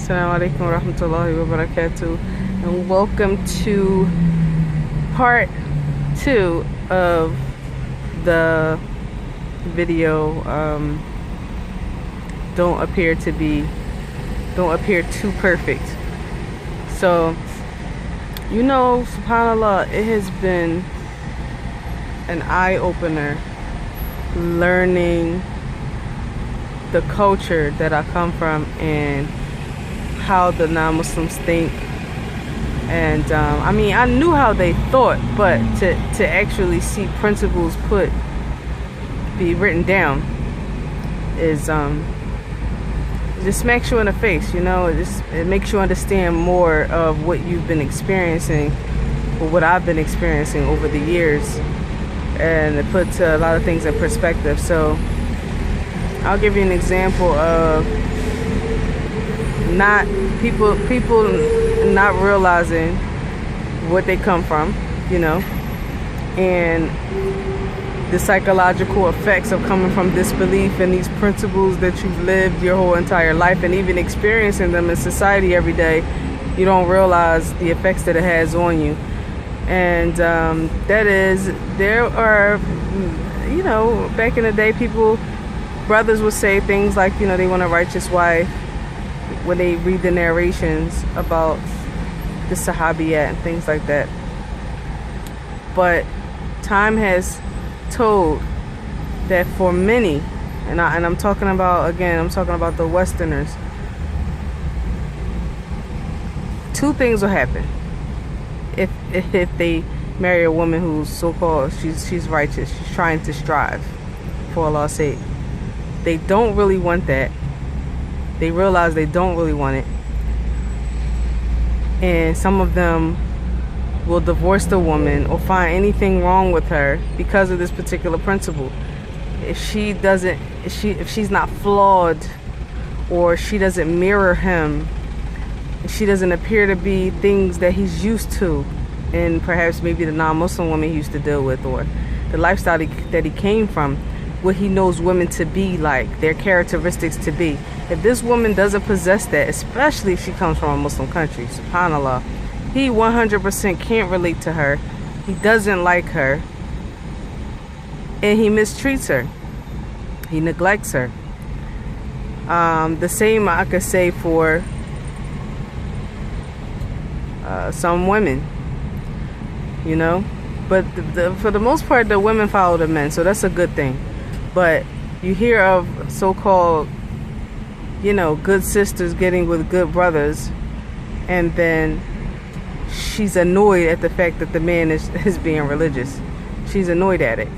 Assalamu alaikum wa rahmatullahi wa barakatuh, and welcome to part 2 of the video. Don't appear too perfect. So, subhanallah, it has been an eye-opener learning the culture that I come from and how the non-Muslims think. And I knew how they thought, but to actually see principles be written down is it just smacks you in the face. It makes you understand more of what you've been experiencing, or what I've been experiencing over the years, and it puts a lot of things in perspective. So I'll give you an example of people not realizing what they come from, and the psychological effects of coming from disbelief in these principles that you've lived your whole entire life, and even experiencing them in society every day. You don't realize the effects that it has on you. And there are, back in the day, brothers would say things like, they want a righteous wife when they read the narrations about the Sahabiyat and things like that. But time has told that for many, and I'm talking about the Westerners, two things will happen if they marry a woman who's so-called she's righteous, she's trying to strive for Allah's sake. They don't really want that. They realize they don't really want it, and some of them will divorce the woman or find anything wrong with her because of this particular principle. If she's not flawed, or she doesn't mirror him, she doesn't appear to be things that he's used to, and perhaps maybe the non-Muslim woman he used to deal with, or the lifestyle that he came from, what he knows women to be like, their characteristics to be. If this woman doesn't possess that, especially if she comes from a Muslim country, subhanallah, he 100% can't relate to her. He doesn't like her, and he mistreats her. He neglects her. The same I could say for some women, but for the most part, the women follow the men, so that's a good thing. But you hear of so-called, good sisters getting with good brothers, and then she's annoyed at the fact that the man is being religious. She's annoyed at it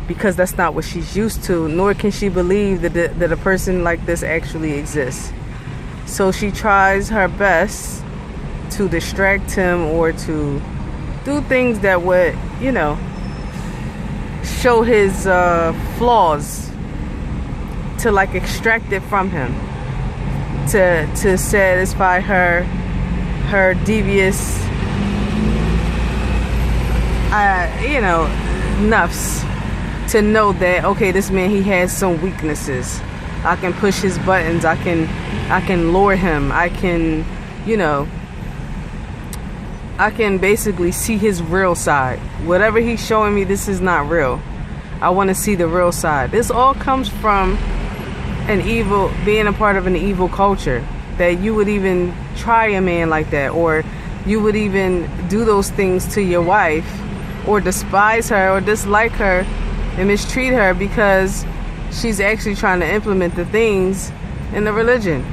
because that's not what she's used to, nor can she believe that a person like this actually exists. So she tries her best to distract him, or to do things that would, show his flaws, to extract it from him, to satisfy her devious nafs, to know that, okay, this man, he has some weaknesses. I can push his buttons, I can lure him, I can basically see his real side. Whatever he's showing me, this is not real. I want to see the real side. This all comes from being a part of an evil culture, that you would even try a man like that, or you would even do those things to your wife, or despise her, or dislike her, and mistreat her because she's actually trying to implement the things in the religion.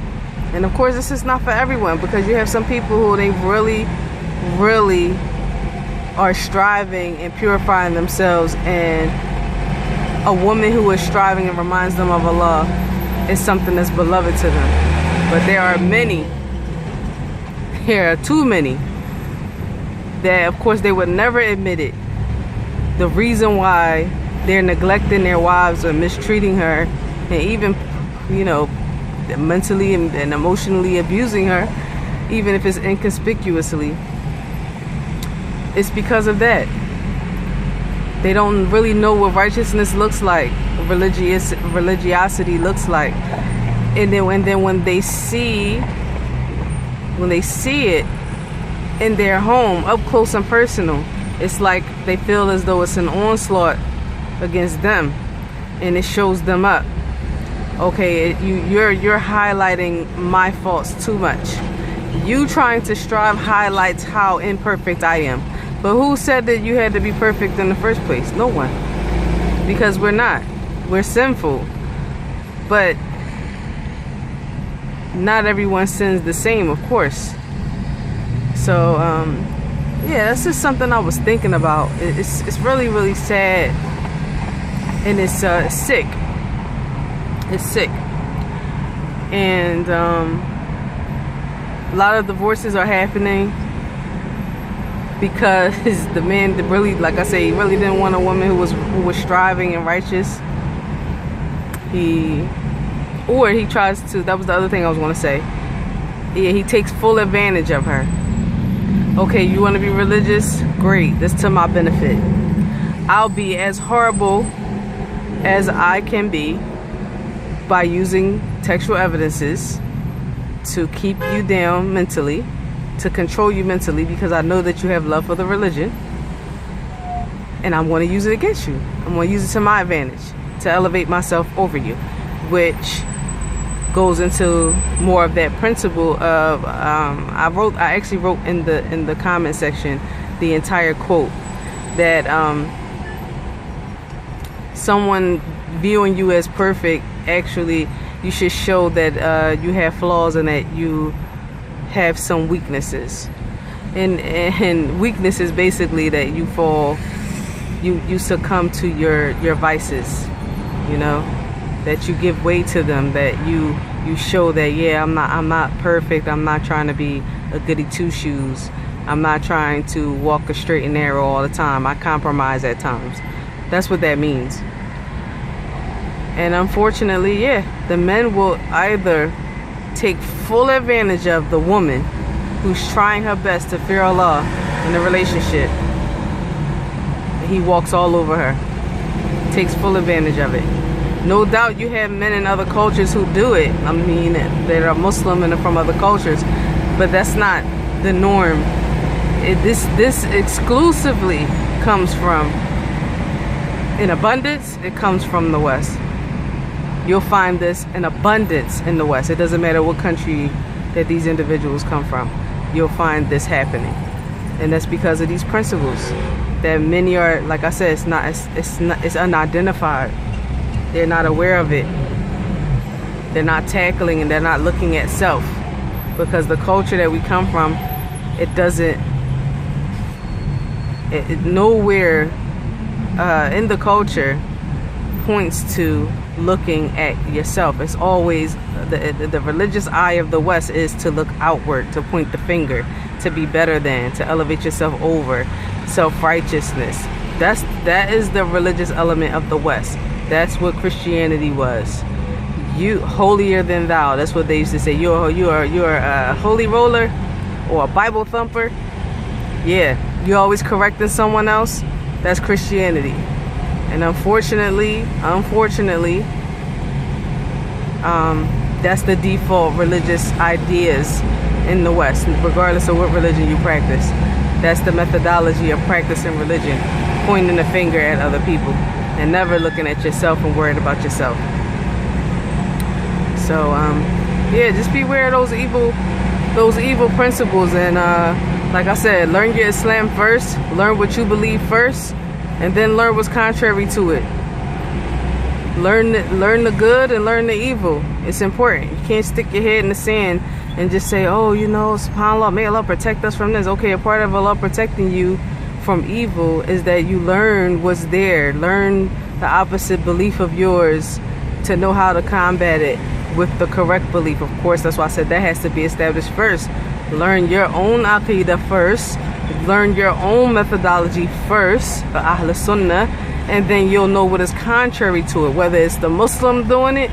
And of course, this is not for everyone, because you have some people who they really are striving and purifying themselves, and a woman who is striving and reminds them of Allah is something that's beloved to them. But there are too many that, of course, they would never admit it. The reason why they're neglecting their wives or mistreating her, and even mentally and emotionally abusing her, even if it's inconspicuously, it's because of that. They don't really know what righteousness looks like, religiosity looks like. And then when they see when they see it in their home, up close and personal, it's like they feel as though it's an onslaught against them, and it shows them up. Okay, you're highlighting my faults too much. You trying to strive highlights how imperfect I am. But who said that you had to be perfect in the first place? No one. Because we're not. We're sinful. But not everyone sins the same, of course. So, yeah, that's just something I was thinking about. It's really, really sad. And it's sick. It's sick. And a lot of divorces are happening because the man really, like I say, he really didn't want a woman who was striving and righteous. He tries to, that was the other thing I was going to say. Yeah, he takes full advantage of her. Okay, you want to be religious? Great, that's to my benefit. I'll be as horrible as I can be by using textual evidences to keep you down mentally, to control you mentally, because I know that you have love for the religion, and I'm going to use it against you. I'm going to use it to my advantage, to elevate myself over you, which goes into more of that principle of I actually wrote in the comment section the entire quote that someone viewing you as perfect, actually you should show that you have flaws and that you have some weaknesses, and weakness is basically that you fall, you succumb to your vices, you know, that you give way to them, that you show that, yeah, I'm not perfect, I'm not trying to be a goody two shoes, I'm not trying to walk a straight and narrow all the time, I compromise at times. That's what that means. And unfortunately, yeah, the men will either take full advantage of the woman who's trying her best to fear Allah in the relationship. He walks all over her, takes full advantage of it. No doubt you have men in other cultures who do it. I mean, that are Muslim and are from other cultures, but that's not the norm. This exclusively comes from, in abundance, it comes from the West. You'll find this in abundance in the West. It doesn't matter what country that these individuals come from. You'll find this happening. And that's because of these principles that many are, like I said, it's unidentified. They're not aware of it. They're not tackling, and they're not looking at self. Because the culture that we come from, it doesn't, nowhere in the culture points to looking at yourself. It's always the religious eye of the West is to look outward, to point the finger, to be better than, to elevate yourself over, self-righteousness. That is the religious element of the West. That's what Christianity was. You holier than thou. That's what they used to say. You're a holy roller or a Bible thumper. Yeah, you're always correcting someone else. That's Christianity. And unfortunately, that's the default religious ideas in the West, regardless of what religion you practice. That's the methodology of practicing religion, pointing the finger at other people and never looking at yourself and worried about yourself. So, yeah, just beware of those evil principles. And like I said, learn your Islam first, learn what you believe first, and then learn what's contrary to it. Learn the good and learn the evil. It's important. You can't stick your head in the sand and just say, oh, you know, subhanAllah, may Allah protect us from this. Okay, a part of Allah protecting you from evil is that you learn what's there. Learn the opposite belief of yours to know how to combat it with the correct belief. Of course, that's why I said that has to be established first. Learn your own aqidah first. Learn your own methodology first, the Ahl Sunnah, and then you'll know what is contrary to it, whether it's the Muslim doing it,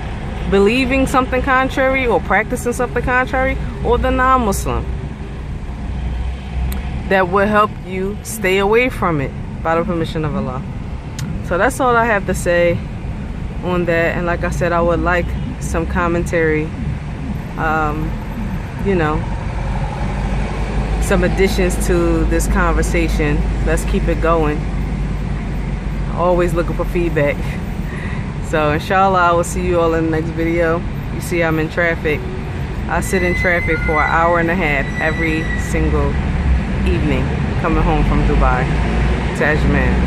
believing something contrary or practicing something contrary, or the non-Muslim. That will help you stay away from it by the permission of Allah. So that's all I have to say on that. And like I said, I would like some commentary, you know, some additions to this conversation. Let's keep it going. Always looking for feedback. So inshallah, I will see you all in the next video. You see I'm in traffic. I sit in traffic for an hour and a half every single evening coming home from Dubai to Ajman.